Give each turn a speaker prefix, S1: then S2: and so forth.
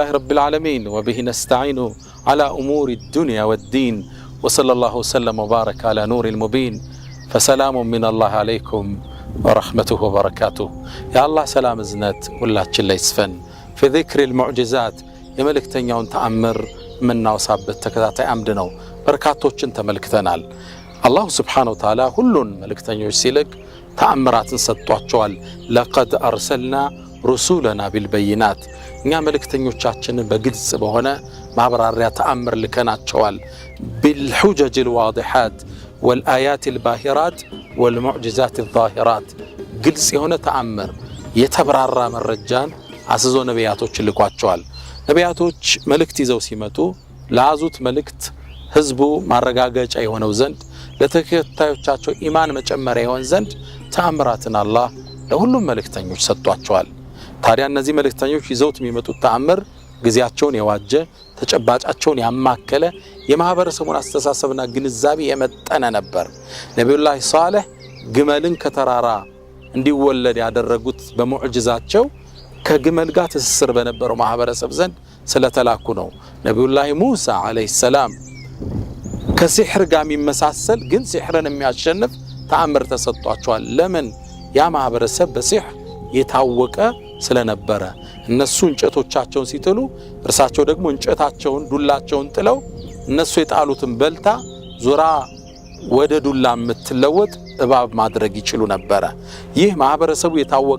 S1: رب العالمين وبه نستعين على أمور الدنيا والدين وصلى الله وسلم وبارك على نور المبين فسلام من الله عليكم ورحمته وبركاته. يا الله سلام زنت ولا تشلا يسفن في ذكر المعجزات يملك تنيون تأمر منا وصابت تكذاتي عمدنا بركاتوچن ተመልክተናል። الله سبحانه وتعالى ሁሉን መልእክተኞች ሲልክ ተአምራትን ሰጥቷቸዋል። لقد أرسلنا رسولنا بالبينات እኛ መልእክተኞቻችንን በግልጽ በሆነ ማብራሪያ ተአምር ልከናቸዋል። بالحجج الواضحات والآيات الباهرات والمعجزات الظاهرات ግልጽ የሆነ ተአምር የተብራራ መረጃን አስዞ ነቢያቶች ልኳቸዋል። ነቢያቶች መልእክት ይዘው ሲመጡ ለአዙት መልእክት ህዝቡ ማረጋገጫ የሆነው ዘንድ ለተከታዮቻቸው ኢማን መጨመሪያ ይሆን ዘንድ ተአምራትን አላህ ለሁሉም መልእክተኞች ሰጥቷቸዋል። ታዲያ እነዚህ መልእክተኞች ይዘውት የሚመጡት ተአምር ግዚያቸውን የዋጀ ተጨባጫቸውን ያማከለ የማህበረሰቡን አስተሳሰብና ግንዛቤ የመጠነ ነበር። ነብዩላህ ሷሊህ ግመልን ከተራራ እንዲወለድ ያደረጉት በሙዕጅዛቸው ከግመል ጋር ትስስር በነበረው ማህበረሰብ ዘንድ ስለተላኩ ነው። ነብዩላህ ሙሳ አለይሂ ሰላም ከሲህር ጋር የሚመሳሰል ግን ሲህርን የሚያሸንፍ ተአምር ተሰጥቷቸዋል። ለምን? ያ ማህበረሰብ በሲህር የታወቀ ስለነበረ እነሱ እንጨቶቻቸውን ሲጥሉ እርሳቸው ደግሞ እንጨታቸውን ዱላቸውን ጥለው እነሱ የጣሉትን በልታ ዙራ ወደ ዱላ የምትለወጥ እባብ ማድረግ ይችሉ ነበር። ይህ ማህበረሰቡ የታወቀ